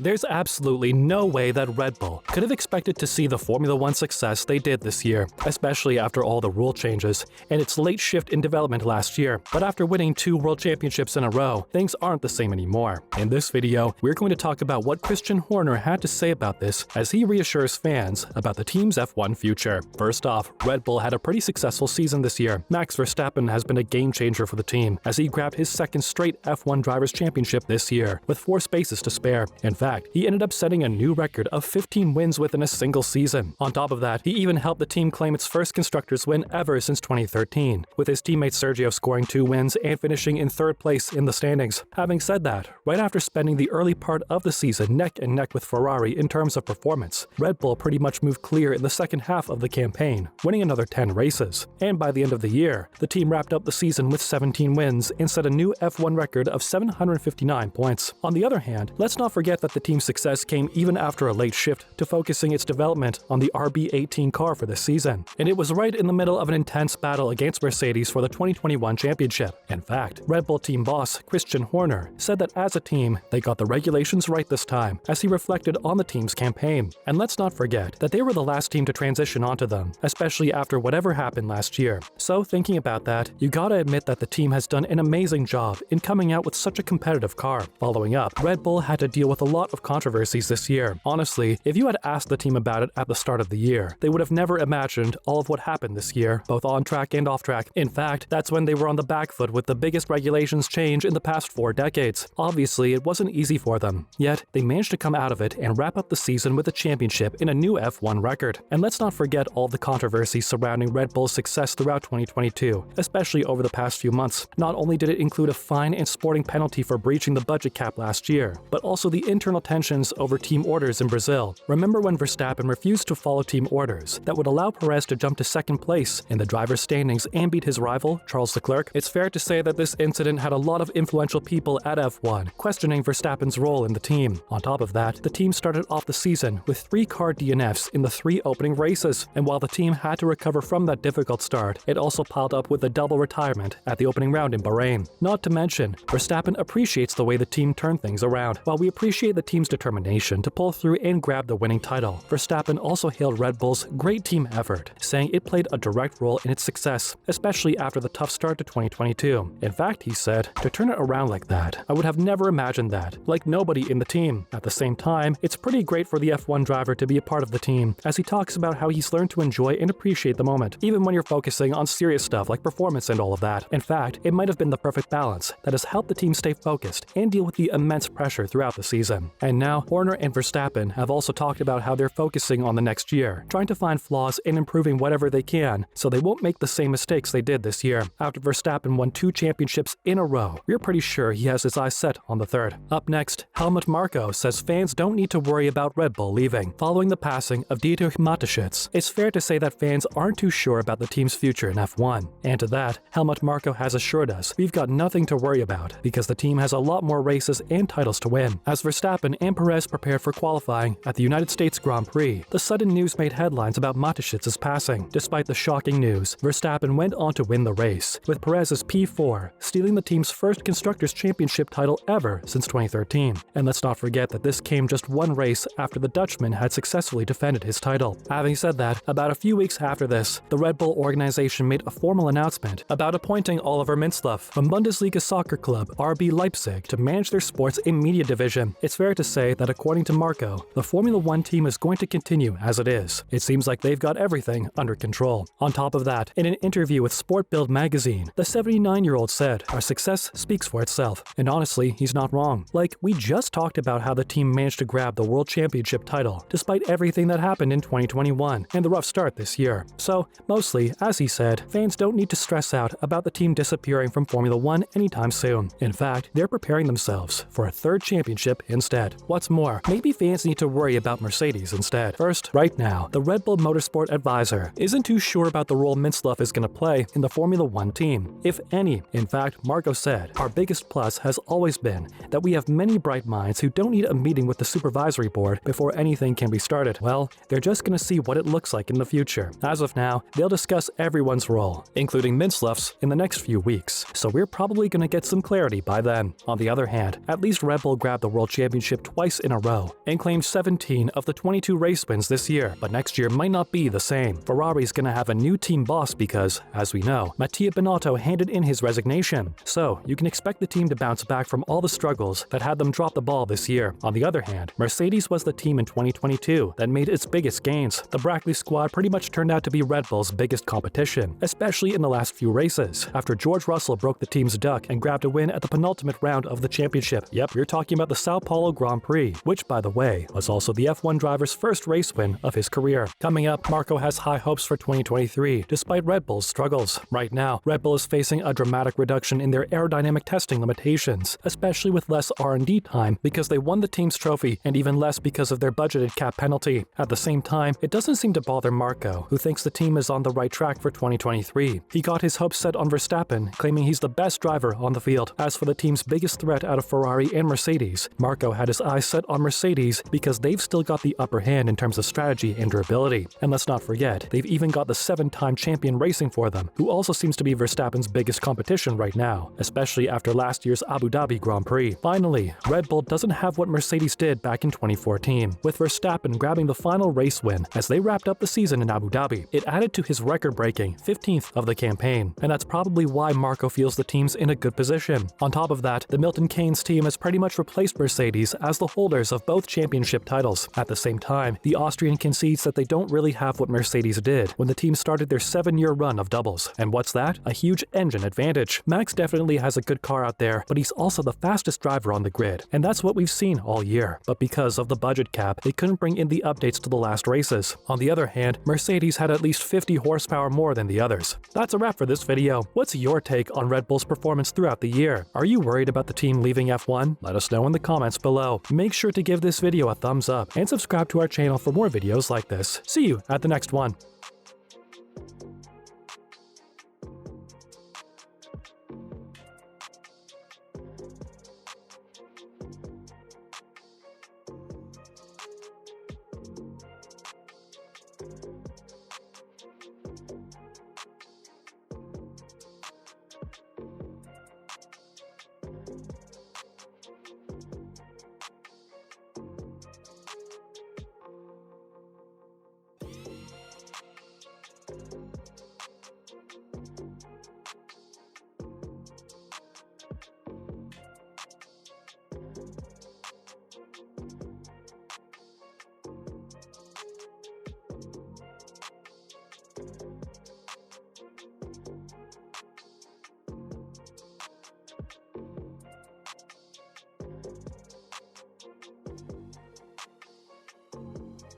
There's absolutely no way that Red Bull could have expected to see the Formula One success they did this year, especially after all the rule changes and its late shift in development last year. But after winning 2 world championships in a row, things aren't the same anymore. In this video, we're going to talk about what Christian Horner had to say about this as he reassures fans about the team's F1 future. First off, Red Bull had a pretty successful season this year. Max Verstappen has been a game changer for the team as he grabbed his second straight F1 Drivers' Championship this year, with 4 spaces to spare. In fact, he ended up setting a new record of 15 wins within a single season. On top of that, he even helped the team claim its first constructors win ever since 2013, with his teammate Sergio scoring 2 wins and finishing in 3rd place in the standings. Having said that, right after spending the early part of the season neck and neck with Ferrari in terms of performance, Red Bull pretty much moved clear in the second half of the campaign, winning another 10 races. And by the end of the year, the team wrapped up the season with 17 wins and set a new F1 record of 759 points. On the other hand, let's not forget that the team's success came even after a late shift to focusing its development on the RB18 car for this season. And it was right in the middle of an intense battle against Mercedes for the 2021 championship. In fact, Red Bull team boss Christian Horner said that as a team, they got the regulations right this time, as he reflected on the team's campaign. And let's not forget that they were the last team to transition onto them, especially after whatever happened last year. So thinking about that, you gotta admit that the team has done an amazing job in coming out with such a competitive car. Following up, Red Bull had to deal with a lot of controversies this year. Honestly, if you had asked the team about it at the start of the year, they would have never imagined all of what happened this year, both on track and off track. In fact, that's when they were on the back foot with the biggest regulations change in the past 4 decades. Obviously, it wasn't easy for them. Yet, they managed to come out of it and wrap up the season with a championship in a new F1 record. And let's not forget all the controversies surrounding Red Bull's success throughout 2022, especially over the past few months. Not only did it include a fine and sporting penalty for breaching the budget cap last year, but also the internal tensions over team orders in Brazil. Remember when Verstappen refused to follow team orders that would allow Perez to jump to 2nd place in the driver's standings and beat his rival, Charles Leclerc? It's fair to say that this incident had a lot of influential people at F1 questioning Verstappen's role in the team. On top of that, the team started off the season with 3 car DNFs in the 3 opening races, and while the team had to recover from that difficult start, it also piled up with a double retirement at the opening round in Bahrain. Not to mention, Verstappen appreciates the way the team turned things around. While we appreciate the team's determination to pull through and grab the winning title, Verstappen also hailed Red Bull's great team effort, saying it played a direct role in its success, especially after the tough start to 2022. In fact, he said, to turn it around like that, I would have never imagined that, like nobody in the team. At the same time, it's pretty great for the F1 driver to be a part of the team, as he talks about how he's learned to enjoy and appreciate the moment, even when you're focusing on serious stuff like performance and all of that. In fact, it might have been the perfect balance that has helped the team stay focused and deal with the immense pressure throughout the season. And now, Horner and Verstappen have also talked about how they're focusing on the next year, trying to find flaws and improving whatever they can so they won't make the same mistakes they did this year. After Verstappen won 2 championships in a row, we're pretty sure he has his eyes set on the 3rd. Up next, Helmut Marko says fans don't need to worry about Red Bull leaving. Following the passing of Dietrich Mateschitz, it's fair to say that fans aren't too sure about the team's future in F1. And to that, Helmut Marko has assured us we've got nothing to worry about because the team has a lot more races and titles to win. As Verstappen and Perez prepared for qualifying at the United States Grand Prix, the sudden news made headlines about Mateschitz's passing. Despite the shocking news, Verstappen went on to win the race, with Perez's P4 stealing the team's first Constructors' Championship title ever since 2013. And let's not forget that this came just 1 race after the Dutchman had successfully defended his title. Having said that, about a few weeks after this, the Red Bull organization made a formal announcement about appointing Oliver Mintzlaff from Bundesliga soccer club RB Leipzig to manage their sports and media division. It's fair to say that according to Marko, the Formula One team is going to continue as it is. It seems like they've got everything under control. On top of that, in an interview with Sport Bild magazine, the 79-year-old said, "Our success speaks for itself." And honestly, he's not wrong. Like, we just talked about how the team managed to grab the World Championship title, despite everything that happened in 2021 and the rough start this year. So, mostly, as he said, fans don't need to stress out about the team disappearing from Formula One anytime soon. In fact, they're preparing themselves for a 3rd championship instead. What's more, maybe fans need to worry about Mercedes instead. First, right now, the Red Bull Motorsport advisor isn't too sure about the role Mintzlaff is going to play in the Formula One team, if any. In fact, Marko said, "Our biggest plus has always been that we have many bright minds who don't need a meeting with the supervisory board before anything can be started. Well, they're just going to see what it looks like in the future. As of now, they'll discuss everyone's role, including Mintzlaff's, in the next few weeks, so we're probably going to get some clarity by then." On the other hand, at least Red Bull grabbed the World Championship championship twice in a row and claimed 17 of the 22 race wins this year, but next year might not be the same. Ferrari's gonna have a new team boss because, as we know, Mattia Binotto handed in his resignation. So, you can expect the team to bounce back from all the struggles that had them drop the ball this year. On the other hand, Mercedes was the team in 2022 that made its biggest gains. The Brackley squad pretty much turned out to be Red Bull's biggest competition, especially in the last few races, after George Russell broke the team's duck and grabbed a win at the penultimate round of the championship. Yep, you're talking about the Sao Paulo Grand Prix, which, by the way, was also the F1 driver's first race win of his career. Coming up, Marko has high hopes for 2023, despite Red Bull's struggles. Right now, Red Bull is facing a dramatic reduction in their aerodynamic testing limitations, especially with less R&D time because they won the team's trophy and even less because of their budgeted cap penalty. At the same time, it doesn't seem to bother Marko, who thinks the team is on the right track for 2023. He got his hopes set on Verstappen, claiming he's the best driver on the field. As for the team's biggest threat out of Ferrari and Mercedes, Marko had his eyes set on Mercedes because they've still got the upper hand in terms of strategy and durability. And let's not forget, they've even got the 7-time champion racing for them, who also seems to be Verstappen's biggest competition right now, especially after last year's Abu Dhabi Grand Prix. Finally, Red Bull doesn't have what Mercedes did back in 2014, with Verstappen grabbing the final race win as they wrapped up the season in Abu Dhabi. It added to his record-breaking 15th of the campaign, and that's probably why Marko feels the team's in a good position. On top of that, the Milton Keynes team has pretty much replaced Mercedes as the holders of both championship titles. At the same time, the Austrian concedes that they don't really have what Mercedes did when the team started their 7-year run of doubles. And what's that? A huge engine advantage. Max definitely has a good car out there, but he's also the fastest driver on the grid, and that's what we've seen all year. But because of the budget cap, they couldn't bring in the updates to the last races. On the other hand, Mercedes had at least 50 horsepower more than the others. That's a wrap for this video. What's your take on Red Bull's performance throughout the year? Are you worried about the team leaving F1? Let us know in the comments below. Make sure to give this video a thumbs up and subscribe to our channel for more videos like this. See you at the next one.